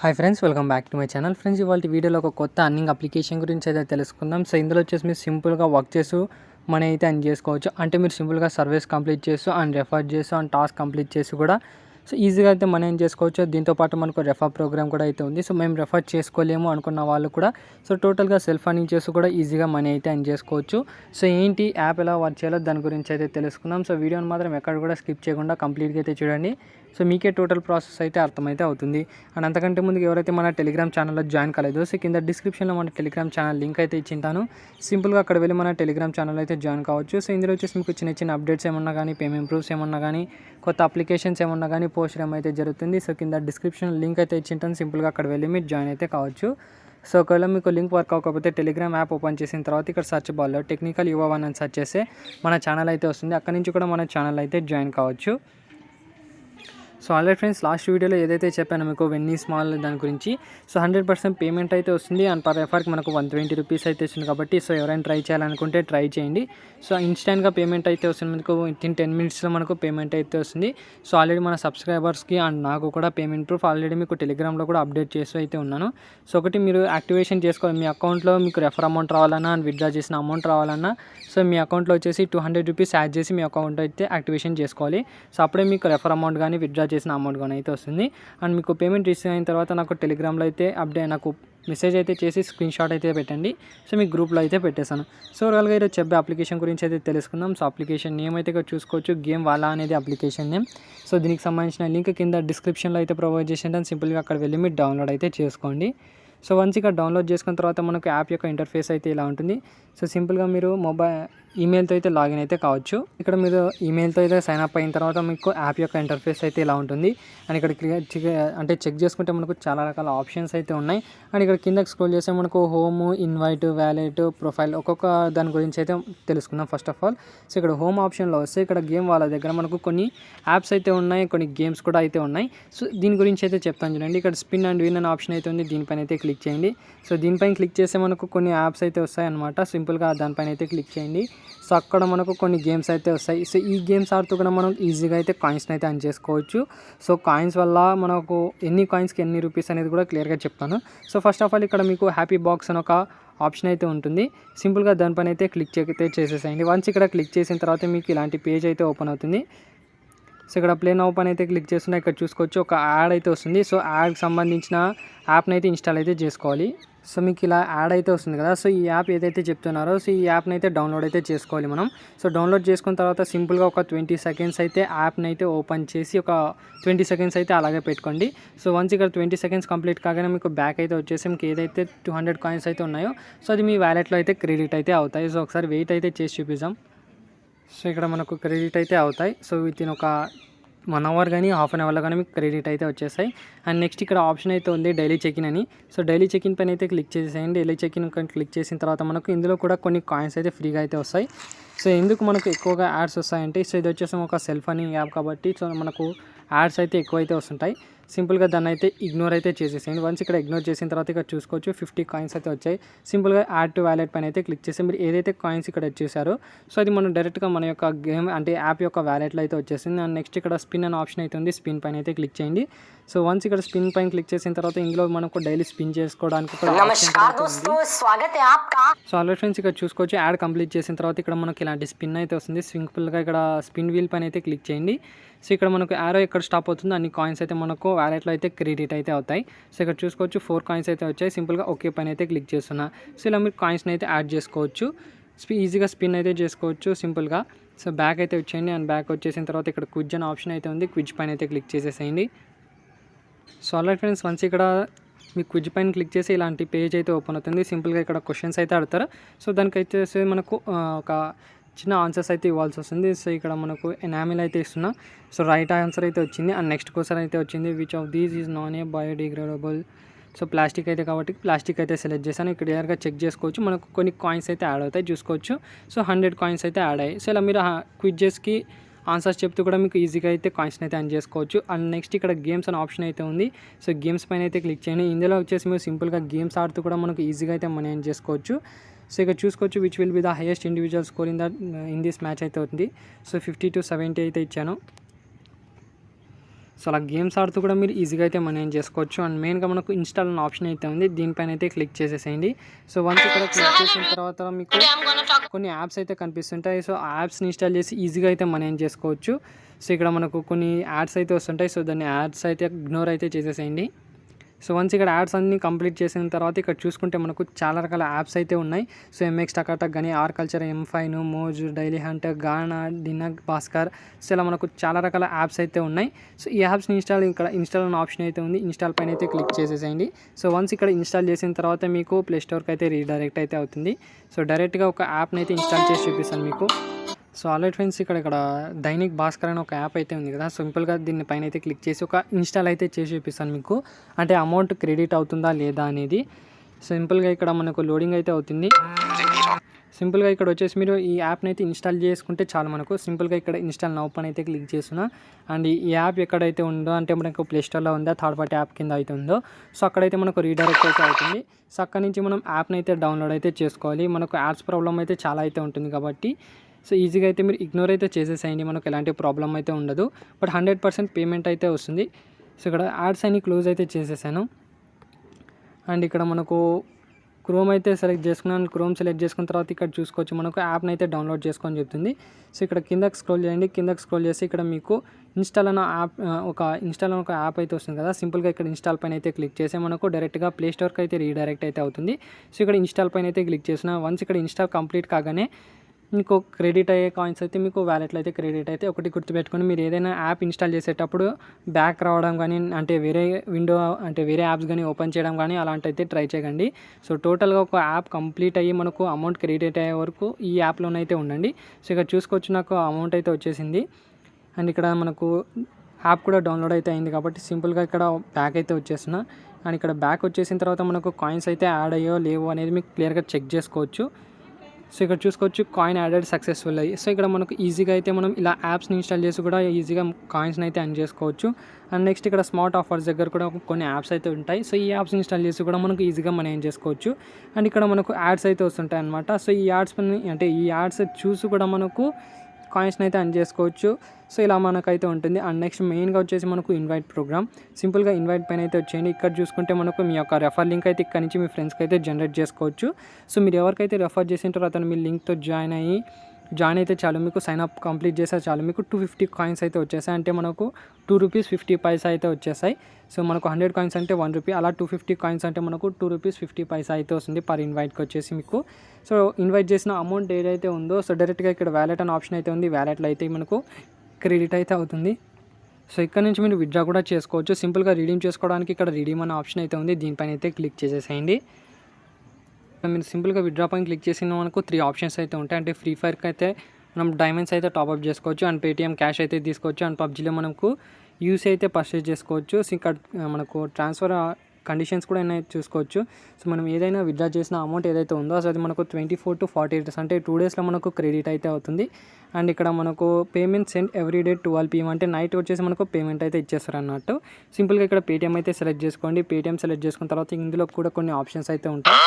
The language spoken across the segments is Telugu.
Hi friends, welcome back to my channel. Friends, ఇవాళ వీడియోలో ఒక కొత్త అర్నింగ్ అప్లికేషన్ గురించి అయితే తెలుసుకుందాం. సో ఇందులో వచ్చేసి మీరు సింపుల్గా వర్క్ చేస్తూ మనీ అయితే అర్న్ చేసుకోవచ్చు. అంటే మీరు సింపుల్గా సర్వీస్ కంప్లీట్ చేస్తూ అండ్ రెఫర్ చేస్తూ అండ్ టాస్క్ కంప్లీట్ చేసి కూడా సో ఈజీగా అయితే మనీ ఎర్న్ చేసుకోవచ్చు. దీంతోపాటు మనకు రెఫర్ ప్రోగ్రామ్ కూడా అయితే ఉంది. సో మేము రెఫర్ చేసుకోలేము అనుకున్న వాళ్ళు కూడా సో టోటల్గా సెల్ఫ్ అర్నింగ్ చేసి కూడా ఈజీగా మనీ అయితే ఎర్న్ చేసుకోవచ్చు. సో ఏంటి యాప్ ఎలా వర్క్ చేయాలో దాని గురించి అయితే తెలుసుకుందాం. సో వీడియోని మాత్రం ఎక్కడ కూడా స్కిప్ చేయకుండా కంప్లీట్గా అయితే చూడండి. సో మీకే టోటల్ ప్రాసెస్ అయితే అర్థమైతే అవుతుంది. అండ్ అంతకంటే ముందు ఎవరైతే మన టెలిగ్రామ్ ఛానల్లో జాయిన్ కాలేదో సో కింద డిస్క్రిప్షన్లో మన టెలిగ్రామ్ ఛానల్ లింక్ అయితే ఇచ్చింటాను. సింపుల్గా అక్కడ వెళ్ళి మన టెలిగ్రామ్ ఛానల్ అయితే జాయిన్ కావచ్చు. సో ఇందులో వచ్చేసి మీకు చిన్న చిన్న అప్డేట్స్ ఏమన్నా కానీ, పేమెంట్ ప్రూఫ్స్ ఏమన్నా కానీ, కొత్త అప్లికేషన్స్ ఏమన్నా కానీ పోస్ట్ చేయడం అయితే జరుగుతుంది. సో కింద డిస్క్రిప్షన్ లింక్ అయితే ఇచ్చింటాను. సింపుల్గా అక్కడ వెళ్ళి మీరు జాయిన్ అయితే కావచ్చు. సో ఒకవేళ మీకు లింక్ వర్క్ అవ్వకపోతే టెలిగ్రామ్ యాప్ ఓపెన్ చేసిన తర్వాత ఇక్కడ సర్చ్ బార్లో టెక్నికల్ యువ1 అని సెర్చ్ చేస్తే మన ఛానల్ అయితే వస్తుంది. అక్కడ నుంచి కూడా మన ఛానల్ అయితే జాయిన్ కావచ్చు. సో ఆల్రెడీ ఫ్రెండ్స్, లాస్ట్ వీడియోలో ఏదైతే చెప్పానో మీకు వెన్నీ స్మాల్ దాని గురించి సో 100% పేమెంట్ అయితే వస్తుంది. అండ్ పర్ రెఫర్కి మనకు 120 రూపీస్ అయితే వస్తుంది. కాబట్టి సో ఎవరైనా ట్రై చేయాలనుకుంటే ట్రై చేయండి. సో ఇన్స్టెంట్గా పేమెంట్ అయితే వస్తుంది. మనకు వితిన్ 10 మినిట్స్లో మనకు పేమెంట్ అయితే వస్తుంది. సో ఆల్రెడీ మన సబ్స్క్రైబర్స్కి అండ్ నాకు కూడా పేమెంట్ ప్రూఫ్ ఆల్రెడీ మీకు టెలిగ్రామ్లో కూడా అప్డేట్ చేస్తూ అయితే ఉన్నాను. సో ఒకటి మీరు యాక్టివేషన్ చేసుకోవాలి. మీ అకౌంట్లో మీకు రెఫర్ అమౌంట్ రావాలన్నా అండ్ విత్డ్రా చేసిన అమౌంట్ రావాలన్నా సో మీ అకౌంట్లో వచ్చేసి 200 రూపీస్ యాడ్ చేసి మీ అకౌంట్ అయితే యాక్టివేషన్ చేసుకోవాలి. సో అప్పుడే మీకు రెఫర్ అమౌంట్ కానీ విత్డ్రా చేసిన అమౌంట్ కానీ అయితే వస్తుంది. అండ్ మీకు పేమెంట్ రిసీవ్ అయిన తర్వాత నాకు టెలిగ్రామ్లో అయితే నాకు మెసేజ్ అయితే చేసి స్క్రీన్ షాట్ అయితే పెట్టండి. సో మీ గ్రూప్లో అయితే పెట్టేశాను. సో ఓవరాల్గా ఈరోజు చెప్పే అప్లికేషన్ గురించి అయితే తెలుసుకుందాం. సో అప్లికేషన్ నేమ్ అయితే చూసుకోవచ్చు, గేమ్ వాలా అనేది అప్లికేషన్ నేమ్. సో దీనికి సంబంధించిన లింక్ కింద డిస్క్రిప్షన్లో అయితే ప్రొవైడ్ చేసింటాను. సింపుల్గా అక్కడ వెళ్ళి మీరు డౌన్లోడ్ అయితే చేసుకోండి. సో వన్స్ ఇక్కడ డౌన్లోడ్ చేసుకున్న తర్వాత మనకు యాప్ యొక్క ఇంటర్ఫేస్ అయితే ఇలా ఉంటుంది. సో సింపుల్గా మీరు ఈమెయిల్తో అయితే లాగిన్ అయితే కావచ్చు. ఇక్కడ మీరు ఈమెయిల్తో అయితే సైన్ అప్ అయిన తర్వాత మీకు యాప్ యొక్క ఇంటర్ఫేస్ అయితే ఇలా ఉంటుంది. అండ్ ఇక్కడ అంటే చెక్ చేసుకుంటే మనకు చాలా రకాల ఆప్షన్స్ అయితే ఉన్నాయి. అండ్ ఇక్కడ కిందకి స్క్రోల్ చేస్తే మనకు హోమ్, ఇన్వైట్, వ్యాలెట్, ప్రొఫైల్ ఒక్కొక్క దాని గురించి అయితే తెలుసుకుందాం. ఫస్ట్ ఆఫ్ ఆల్ సో ఇక్కడ హోమ్ ఆప్షన్లో వస్తే ఇక్కడ గేమ్ వాళ్ళ దగ్గర మనకు కొన్ని యాప్స్ అయితే ఉన్నాయి, కొన్ని గేమ్స్ కూడా అయితే ఉన్నాయి. సో దీని గురించి అయితే చెప్తాను చూడండి. ఇక్కడ స్పిన్ అండ్ విన్ అనే ఆప్షన్ అయితే ఉంది. దీనిపైన అయితే క్లిక్ చేయండి. సో దీనిపైన క్లిక్ చేస్తే మనకు కొన్ని యాప్స్ అయితే వస్తాయి అనమాట. సింపుల్గా దానిపైన అయితే క్లిక్ చేయండి. సో అక్కడ మనకు కొన్ని గేమ్స్ అయితే వస్తాయి. సో ఈ గేమ్స్ ఆడుతూ కూడా మనం ఈజీగా అయితే కాయిన్స్ని అయితే అర్న్ చేసుకోవచ్చు. సో కాయిన్స్ వల్ల మనకు ఎన్ని కాయిన్స్కి ఎన్ని రూపీస్ అనేది కూడా క్లియర్గా చెప్తాను. సో ఫస్ట్ ఆఫ్ ఆల్ ఇక్కడ మీకు హ్యాపీ బాక్స్ అని ఒక ఆప్షన్ అయితే ఉంటుంది. సింపుల్గా దానిపైన అయితే క్లిక్ అయితే చేసేసేయండి. వన్స్ ఇక్కడ క్లిక్ చేసిన తర్వాత మీకు ఇలాంటి పేజ్ అయితే ఓపెన్ అవుతుంది. సో ఇక్కడ ప్లేన్ ఓపెన్ అయితే క్లిక్ చేస్తున్నా ఇక్కడ చూసుకోవచ్చు ఒక యాడ్ అయితే వస్తుంది. సో యాడ్కి సంబంధించిన యాప్ని అయితే ఇన్స్టాల్ అయితే చేసుకోవాలి. సో మీకు ఇలా యాడ్ అయితే వస్తుంది కదా. సో ఈ యాప్ ఏదైతే చెప్తున్నారో సో ఈ యాప్ని అయితే డౌన్లోడ్ అయితే చేసుకోవాలి మనం. సో డౌన్లోడ్ చేసుకున్న తర్వాత సింపుల్గా ఒక 20 సెకండ్స్ అయితే యాప్ని అయితే ఓపెన్ చేసి ఒక 20 సెకండ్స్ అయితే అలాగే పెట్టుకోండి. సో వన్స్ ఇక్కడ 20 సెకండ్స్ కంప్లీట్ కాగానే మీకు బ్యాక్ అయితే వచ్చేసి మీకు ఏదైతే 200 కాయిన్స్ అయితే ఉన్నాయో సో అది మీ వ్యాలెట్లో అయితే క్రెడిట్ అయితే అవుతాయి. సో ఒకసారి వెయిట్ అయితే చేసి చూపిద్దాం. సో ఇక్కడ మనకు క్రెడిట్ అయితే అవుతాయి. సో వితిన్ ఒక 1 అవర్ కానీ హాఫ్ అన్ అవర్లో కానీ మీకు క్రెడిట్ అయితే వచ్చేసాయి. అండ్ నెక్స్ట్ ఇక్కడ ఆప్షన్ అయితే ఉంది డైలీ చెకిన్ అని. సో డైలీ చెకిన్ పైన అయితే క్లిక్ చేసేయండి. డైలీ చెకిన్ క్లిక్ చేసిన తర్వాత మనకు ఇందులో కూడా కొన్ని కాయిన్స్ అయితే ఫ్రీగా అయితే వస్తాయి. సో ఎందుకు మనకు ఎక్కువగా యాడ్స్ వస్తాయంటే సో ఇది వచ్చేసి ఒక సెల్ఫ్ అర్నింగ్ యాప్ కాబట్టి సో మనకు యాడ్స్ అయితే ఎక్కువైతే వస్తుంటాయి. సింపుల్గా దాన్ని అయితే ఇగ్నోర్ అయితే చేసేసేయండి. వన్స్ ఇక్కడ ఇగ్నోర్ చేసిన తర్వాత ఇక్కడ చూసుకోవచ్చు 50 కాయిన్స్ అయితే వచ్చాయి. సింపుల్గా యాడ్ టు వ్యాలెట్ పైన అయితే క్లిక్ చేసి మీరు ఏదైతే కాయిన్స్ ఇక్కడ వచ్చేసారో సో అది మనం డైరెక్ట్గా మన యొక్క గేమ్ అంటే యాప్ యొక్క వ్యాలెట్లో అయితే వచ్చేసింది. అండ్ నెక్స్ట్ ఇక్కడ స్పిన్ అనే ఆప్షన్ అయితే ఉంది. స్పిన్ పైన అయితే క్లిక్ చేయండి. సో వన్స్ ఇక్కడ స్పిన్ పైన క్లిక్ చేసిన తర్వాత ఇందులో మనకు డైలీ స్పిన్ చేసుకోవడానికి సో ఆల్రెడీ ఫ్రెండ్స్ ఇక్కడ చూసుకోవచ్చు యాడ్ కంప్లీట్ చేసిన తర్వాత ఇక్కడ మనకి ఇలాంటి స్పిన్ అయితే వస్తుంది. సింపుల్గా ఇక్కడ స్పిన్ వీల్ పైన అయితే క్లిక్ చేయండి. సో ఇక్కడ మనకు యారో ఎక్కడ స్టాప్ అవుతుందో అన్ని కాయిన్స్ అయితే మనకు వ్యాలెట్లో అయితే క్రెడిట్ అయితే అవుతాయి. సో ఇక్కడ చూసుకోవచ్చు 4 కాయిన్స్ అయితే వచ్చాయి. సింపుల్గా ఓకే పైన అయితే క్లిక్ చేస్తున్నా. సో ఇలా మీరు కాయిన్స్ని అయితే యాడ్ చేసుకోవచ్చు. ఈజీగా స్పిన్ అయితే చేసుకోవచ్చు సింపుల్గా. సో బ్యాక్ అయితే వచ్చేయండి. అండ్ బ్యాక్ వచ్చేసిన తర్వాత ఇక్కడ క్విజ్ అనే ఆప్షన్ అయితే ఉంది. క్విజ్ పైన అయితే క్లిక్ చేసేసేయండి. సో ఆల్రెడీ ఫ్రెండ్స్ వన్స్ ఇక్కడ మీ క్విజ్ పైన క్లిక్ చేసి ఇలాంటి పేజ్ అయితే ఓపెన్ అవుతుంది. సింపుల్గా ఇక్కడ క్వశ్చన్స్ అయితే అడుగుతారు. సో దానికైతే మనకు ఒక చిన్న ఆన్సర్స్ అయితే ఇవ్వాల్సి వస్తుంది. సో ఇక్కడ మనకు ఎనామిల్ అయితే ఇస్తున్నా. సో రైట్ ఆన్సర్ అయితే వచ్చింది. అండ్ నెక్స్ట్ క్వశ్చన్ అయితే వచ్చింది which of these is non A biodegradable. So plastic అయితే కాబట్టి ప్లాస్టిక్ అయితే సెలెక్ట్ చేశాను. ఇక్కడ క్లియర్గా చెక్ చేసుకోవచ్చు. మనకు కొన్ని కాయిన్స్ అయితే యాడ్ అవుతాయి చూసుకోవచ్చు. సో 100 కాయిన్స్ అయితే యాడ్ అయ్యాయి. సో ఇలా మీరు క్విజ్జెస్కి ఆన్సర్స్ చెప్తూ కూడా మీకు ఈజీగా అయితే కాయిన్స్ని అయితే అర్న్ చేసుకోవచ్చు. అండ్ నెక్స్ట్ ఇక్కడ గేమ్స్ అనే ఆప్షన్ అయితే ఉంది. సో గేమ్స్ పైన అయితే క్లిక్ చేయండి. ఇందులో వచ్చేసి మీరు సింపుల్గా గేమ్స్ ఆడుతూ కూడా మనకు ఈజీగా అయితే మనీ ఎర్న్ చేసుకోవచ్చు. సో ఇక్కడ చూసుకోవచ్చు which will be the highest individual score in this match అయితే ఉంది. సో 50 to 70 అయితే ఇచ్చాను. సో అలా గేమ్స్ ఆడుతూ కూడా మీరు ఈజీగా అయితే మనీ ఎర్న్ చేసుకోవచ్చు. అండ్ మెయిన్గా మనకు ఇన్స్టాల్ అనే ఆప్షన్ అయితే ఉంది, దీనిపైన అయితే క్లిక్ చేసేసేయండి. సో వన్స్ ఇక్కడ క్లిక్ చేసిన తర్వాత మీకు కొన్ని యాప్స్ అయితే కనిపిస్తుంటాయి. సో ఆ యాప్స్ని ఇన్స్టాల్ చేసి ఈజీగా అయితే మనీ ఎర్న్ చేసుకోవచ్చు. సో ఇక్కడ మనకు కొన్ని యాడ్స్ అయితే వస్తుంటాయి. సో దాన్ని యాడ్స్ అయితే ఇగ్నోర్ అయితే చేసేసేయండి. సో వన్స్ ఇక్కడ యాడ్స్ అన్నీ కంప్లీట్ చేసిన తర్వాత ఇక్కడ చూసుకుంటే మనకు చాలా రకాల యాప్స్ అయితే ఉన్నాయి. సో ఎంఎక్స్ టకాటక్ కానీ, ఆర్ కల్చర్, M5, Moj, Dailyhunt, Gaana, డినగ్, భాస్కర్, సో ఇలా మనకు చాలా రకాల యాప్స్ అయితే ఉన్నాయి. సో ఈ యాప్స్ని ఇక్కడ ఇన్స్టాల్ అనే ఆప్షన్ అయితే ఉంది, ఇన్స్టాల్ పైన అయితే క్లిక్ చేసేసేయండి. సో వన్స్ ఇక్కడ ఇన్స్టాల్ చేసిన తర్వాత మీకు ప్లే స్టోర్కి అయితే రీడైరెక్ట్ అయితే అవుతుంది. సో డైరెక్ట్గా ఒక యాప్ని అయితే ఇన్స్టాల్ చేసి చూపిస్తాను మీకు. సో ఆల్రెడీ ఫ్రెండ్స్ ఇక్కడ దైనిక్ భాస్కర్ అని ఒక యాప్ అయితే ఉంది కదా. సింపుల్గా దీన్ని పైన అయితే క్లిక్ చేసి ఒక ఇన్స్టాల్ అయితే చేసి చూపిస్తాను మీకు, అంటే అమౌంట్ క్రెడిట్ అవుతుందా లేదా అనేది. సింపుల్గా ఇక్కడ మనకు లోడింగ్ అయితే అవుతుంది. సింపుల్గా ఇక్కడ వచ్చేసి మీరు ఈ యాప్ని అయితే ఇన్స్టాల్ చేసుకుంటే చాలు. మనకు సింపుల్గా ఇక్కడ ఇన్స్టాల్ నౌ పని అయితే క్లిక్ చేస్తున్నా. అండ్ ఈ యాప్ ఎక్కడైతే ఉందో అంటే మనకు ప్లే స్టోర్లో ఉందో, థర్డ్ పార్టీ యాప్ కింద అయితే ఉందో, సో అక్కడైతే మనకు రీడైరెక్ట్ అయితే అవుతుంది. సో అక్కడ నుంచి మనం యాప్ని అయితే డౌన్లోడ్ అయితే చేసుకోవాలి. మనకు యాడ్స్ ప్రాబ్లం అయితే చాలా అయితే ఉంటుంది కాబట్టి సో ఈజీగా అయితే మీరు ఇగ్నోర్ అయితే చేసేసేయండి, మనకు ఎలాంటి ప్రాబ్లం అయితే ఉండదు. బట్ 100% పేమెంట్ అయితే వస్తుంది. సో ఇక్కడ యాడ్స్ అన్ని క్లోజ్ అయితే చేసేసాను. అండ్ ఇక్కడ మనకు క్రోమ్ అయితే సెలెక్ట్ చేసుకున్నాను. క్రోమ్ సెలెక్ట్ చేసుకున్న తర్వాత ఇక్కడ చూసుకోవచ్చు మనకు యాప్ని అయితే డౌన్లోడ్ చేసుకొని చెప్తుంది. సో ఇక్కడ కిందకి స్క్రోల్ చేయండి. కిందకి స్క్రోల్ చేసి ఇక్కడ మీకు ఇన్స్టాల్ అన్న యాప్ అయితే వస్తుంది కదా. సింపుల్గా ఇక్కడ ఇన్స్టాల్ పైన అయితే క్లిక్ చేసి మనకు డైరెక్ట్గా ప్లే స్టోర్కి అయితే రీడైరెక్ట్ అయితే అవుతుంది. సో ఇక్కడ ఇన్స్టాల్ పైన అయితే క్లిక్ చేసిన వన్స్ ఇక్కడ ఇన్స్టాల్ కంప్లీట్ కాగానే మీకు క్రెడిట్ అయ్యే కాయిన్స్ అయితే మీకు వ్యాలెట్లో అయితే క్రెడిట్ అయితే. ఒకటి గుర్తుపెట్టుకొని, మీరు ఏదైనా యాప్ ఇన్స్టాల్ చేసేటప్పుడు బ్యాక్ రావడం కానీ, అంటే వేరే యాప్స్ కానీ ఓపెన్ చేయడం కానీ అలాంటి అయితే ట్రై చేయకండి. సో టోటల్గా ఒక యాప్ కంప్లీట్ అయ్యి మనకు అమౌంట్ క్రెడిట్ అయ్యే వరకు ఈ యాప్లోనైతే ఉండండి. సో ఇక్కడ చూసుకోవచ్చు నాకు అమౌంట్ అయితే వచ్చేసింది. అండ్ ఇక్కడ మనకు యాప్ కూడా డౌన్లోడ్ అయితే అయింది కాబట్టి సింపుల్గా ఇక్కడ బ్యాక్ అయితే వచ్చేసిన. అండ్ ఇక్కడ బ్యాక్ వచ్చేసిన తర్వాత మనకు కాయిన్స్ అయితే యాడ్ అయ్యో లేవో అనేది మీకు క్లియర్గా చెక్ చేసుకోవచ్చు. సో ఇక్కడ చూసుకోవచ్చు కాయిన్ యాడెడ్ సక్సెస్ఫుల్ అయ్యి. సో ఇక్కడ మనకు ఈజీగా అయితే మనం ఇలా యాప్స్ని ఇన్స్టాల్ చేసి కూడా ఈజీగా కాయిన్స్ని అయితే ఎర్న్ చేసుకోవచ్చు. అండ్ నెక్స్ట్ ఇక్కడ స్మార్ట్ ఆఫర్స్ దగ్గర కూడా కొన్ని యాప్స్ అయితే ఉంటాయి. సో ఈ యాప్స్ ఇన్స్టాల్ చేసి కూడా మనకు ఈజీగా మనం ఏం చేసుకోవచ్చు. అండ్ ఇక్కడ మనకు యాడ్స్ అయితే వస్తుంటాయి అనమాట. సో ఈ యాడ్స్ చూసి కూడా మనకు కాయిన్స్ని అయితే ఎర్న్ చేసుకోవచ్చు. సో ఇలా మనకైతే ఉంటుంది. అండ్ నెక్స్ట్ మెయిన్గా వచ్చేసి మనకు ఇన్వైట్ ప్రోగ్రామ్. సింపుల్గా ఇన్వైట్ పైన అయితే వచ్చేయండి. ఇక్కడ చూసుకుంటే మనకు మీ యొక్క రెఫర్ లింక్ అయితే ఇక్కడ నుంచి మీ ఫ్రెండ్స్కి అయితే జనరేట్ చేసుకోవచ్చు. సో మీరు ఎవరికైతే రెఫర్ చేసింటారో అతను మీ లింక్తో జాయిన్ అయితే చాలు, మీకు సైన్ అప్ కంప్లీట్ చేస్తే చాలు, మీకు 250 కాయిన్స్ అయితే వచ్చేసాయి. అంటే మనకు ₹2.50 అయితే వచ్చేసాయి. సో మనకు 100 కాయిన్స్ అంటే ₹1, అలా 250 కాయిన్స్ అంటే మనకు ₹2.50 అయితే వస్తుంది పర్ ఇన్వైట్కి వచ్చేసి మీకు. సో ఇన్వైట్ చేసిన అమౌంట్ ఏదైతే ఉందో సో డైరెక్ట్గా ఇక్కడ వ్యాలెట్ అనే ఆప్షన్ అయితే ఉంది, వ్యాలెట్లో అయితే మనకు క్రెడిట్ అయితే అవుతుంది. సో ఇక్కడ నుంచి మీరు విత్డ్రా కూడా చేసుకోవచ్చు. సింపుల్గా రీడీమ్ చేసుకోవడానికి ఇక్కడ రీడీమ్ అనే ఆప్షన్ అయితే ఉంది, దీనిపైన అయితే క్లిక్ చేసేసేయండి. మీరు సింపుల్గా విత్డ్రా పైన క్లిక్ చేసిన మనకు 3 ఆప్షన్స్ అయితే ఉంటాయి. అంటే ఫ్రీ ఫైర్కి అయితే మనం డైమండ్స్ అయితే టాప్అప్ చేసుకోవచ్చు, అండ్ పేటీఎం క్యాష్ అయితే తీసుకోవచ్చు, అండ్ పబ్జీలో మనకు యూసీ అయితే పర్చేజ్ చేసుకోవచ్చు. సో ఇక్కడ మనకు ట్రాన్స్ఫర్ కండిషన్స్ కూడా చూసుకోవచ్చు. సో మనం ఏదైనా విత్డ్రా చేసిన అమౌంట్ ఏదైతే ఉందో సో అది మనకు 24 to 48 days అంటే 2 daysలో మనకు క్రెడిట్ అయితే అవుతుంది. అండ్ ఇక్కడ మనకు payment send every day 12 PM అంటే నైట్ వచ్చేసి మనకు పేమెంట్ అయితే ఇచ్చేస్తారు అన్నట్టు. సింపుల్గా ఇక్కడ పేటీఎం అయితే సెలెక్ట్ చేసుకోండి. పేటీఎం సెలెక్ట్ చేసుకున్న తర్వాత ఇందులో కూడా కొన్ని ఆప్షన్స్ అయితే ఉంటాయి.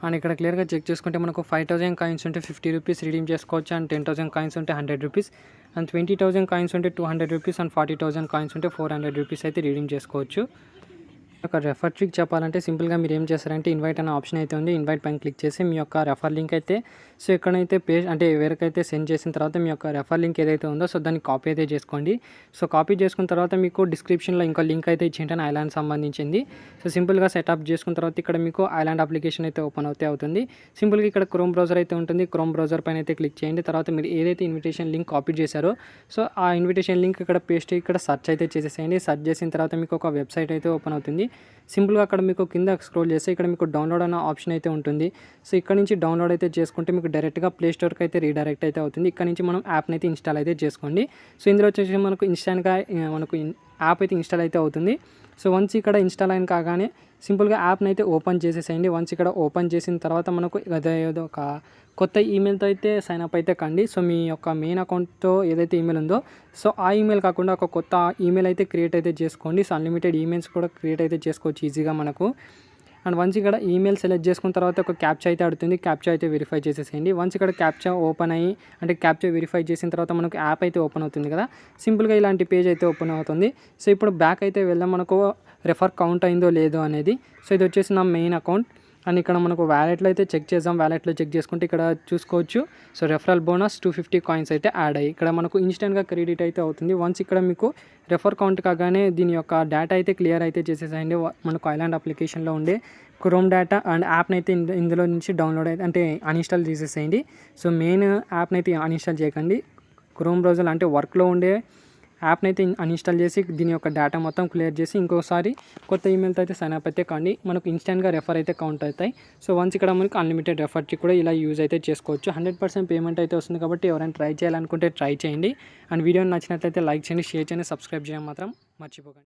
అండ్ ఇక్కడ క్లియర్గా చెక్ చేసుకుంటే మనకు 5000 కాయిన్స్ ఉంటే ₹50 రిడీమ్ చేసుకోవచ్చు, అండ్ 10,000 కాయిన్స్ ఉంటే ₹100, అండ్ 20,000 కాయిన్స్ ఉంటే ₹200, అండ్ 40,000 కాయిన్స్ ఉంటే ₹400 అయితే రిడీమ్ చేసుకోవచ్చు. ఒక రెఫర్ ట్రిక్ చెప్పాలంటే సింపుల్గా మీరు ఏం చేస్తారంటే ఇన్వైట్ అనే ఆప్షన్ అయితే ఉంది, ఇన్వైట్ పైన క్లిక్ చేసి మీ యొక్క రెఫర్ లింక్ అయితే సో ఎక్కడైతే అంటే ఎవరికైతే సెండ్ చేసిన తర్వాత మీ యొక్క రెఫర్ లింక్ ఏదైతే ఉందో సో దాన్ని కాపీ అయితే చేసుకోండి. సో కాపీ చేసుకున్న తర్వాత మీకు డిస్క్రిప్షన్లో ఇంకో లింక్ అయితే ఇచ్చింటాను ఐలాండ్ సంబంధించింది. సో సింపుల్గా సెటప్ చేసుకున్న తర్వాత ఇక్కడ మీకు ఐలాండ్ అప్లికేషన్ అయితే ఓపెన్ అవుతుంది. సింపుల్గా ఇక్కడ క్రోమ్ బ్రౌజర్ అయితే ఉంటుంది, క్రోమ్ బ్రౌజర్ పైన అయితే క్లిక్ చేయండి. తర్వాత మీరు ఏదైతే ఇన్విటేషన్ లింక్ కాపీ చేశారో సో ఆ ఇన్విటేషన్ లింక్ ఇక్కడ పేస్ట్ ఇక్కడ సెర్చ్ అయితే చేసేసేయండి. సెర్చ్ చేసిన తర్వాత మీకు ఒక వెబ్సైట్ అయితే ఓపెన్ అవుతుంది. సింపుల్గా అక్కడ మీకు కింద స్క్రోల్ చేస్తే ఇక్కడ మీకు డౌన్లోడ్ అన్న ఆప్షన్ అయితే ఉంటుంది. సో ఇక్కడ నుంచి డౌన్లోడ్ అయితే చేసుకుంటే మీకు డైరెక్ట్గా ప్లే స్టోర్కి అయితే రీడైరెక్ట్ అయితే అవుతుంది. ఇక్కడ నుంచి మనం యాప్ని అయితే ఇన్స్టాల్ అయితే చేసుకోండి. సో ఇందులో వచ్చేసి మనకు ఇన్స్టాంట్గా మనకు యాప్ అయితే ఇన్స్టాల్ అయితే అవుతుంది. సో వన్స్ ఇక్కడ ఇన్స్టాల్ అయిన కాగానే సింపుల్గా యాప్ని అయితే ఓపెన్ చేసేసేయండి. వన్స్ ఇక్కడ ఓపెన్ చేసిన తర్వాత మనకు ఏదో ఒక కొత్త ఈమెయిల్తో అయితే సైన్ అప్ అయితే కండి. సో మీ యొక్క మెయిన్ అకౌంట్తో ఏదైతే ఈమెయిల్ ఉందో సో ఆ ఈమెయిల్ కాకుండా ఒక కొత్త ఈమెయిల్ అయితే క్రియేట్ అయితే చేసుకోండి. సో అన్లిమిటెడ్ ఈమెయిల్స్ కూడా క్రియేట్ అయితే చేసుకోవచ్చు ఈజీగా మనకు. అండ్ వన్స్ ఇక్కడ ఈమెయిల్ సెలెక్ట్ చేసుకున్న తర్వాత ఒక క్యాప్చా అయితే అడుగుతుంది. క్యాప్చా అయితే వెరిఫై చేసేసేయండి. వన్స్ ఇక్కడ క్యాప్చా ఓపెన్ అయ్యి అంటే క్యాప్చా వెరిఫై చేసిన తర్వాత మనకు యాప్ అయితే ఓపెన్ అవుతుంది కదా, సింపుల్గా ఇలాంటి పేజ్ అయితే ఓపెన్ అవుతుంది. సో ఇప్పుడు బ్యాక్ అయితే వెళ్దాం, మనకు రెఫర్ కౌంట్ అయిందో లేదో అనేది. సో ఇది వచ్చేసి నా మెయిన్ అకౌంట్. అండ్ ఇక్కడ మనకు వ్యాలెట్లో అయితే చెక్ చేద్దాం. వ్యాలెట్లో చెక్ చేసుకుంటే ఇక్కడ చూసుకోవచ్చు. సో రెఫరల్ బోనస్ 250 కాయిన్స్ అయితే యాడ్ అయ్యి ఇక్కడ మనకు ఇన్స్టెంట్గా క్రెడిట్ అయితే అవుతుంది. వన్స్ ఇక్కడ మీకు రెఫర్ కౌంట్ కాగానే దీని యొక్క డేటా అయితే క్లియర్ అయితే చేసేసాయండి. మనకు ఐలాండ్ అప్లికేషన్లో ఉండే క్రోమ్ డేటా అండ్ యాప్ని అయితే ఇందులో నుంచి డౌన్లోడ్ అయితే అంటే అన్ఇన్స్టాల్ చేసేసేయండి. సో మెయిన్ యాప్ని అయితే అన్ఇన్స్టాల్ చేయకండి. క్రోమ్ బ్రౌజర్ అంటే వర్క్లో ఉండే యాప్ని అయితే అన్ఇన్స్టాల్ చేసి దీని యొక్క డేటా మొత్తం క్లియర్ చేసి ఇంకోసారి కొత్త ఈమెయిల్తో అయితే సైన్ అప్ అయితే కానీ మనకు ఇన్స్టెంట్గా రెఫర్ అయితే కౌంట్ అవుతాయి. సో వన్స్ ఇక్కడ మనకు అన్లిమిటెడ్ రెఫర్కి కూడా ఇలా యూజ్ అయితే చేసుకోవచ్చు. 100% పేమెంట్ అయితే వస్తుంది కాబట్టి ఎవరైనా ట్రై చేయాలనుకుంటే ట్రై చేయండి. అండ్ వీడియో నచ్చినట్లయితే లైక్ చేయండి, షేర్ చేయండి, సబ్స్క్రైబ్ చేయడం మాత్రం మర్చిపోకండి.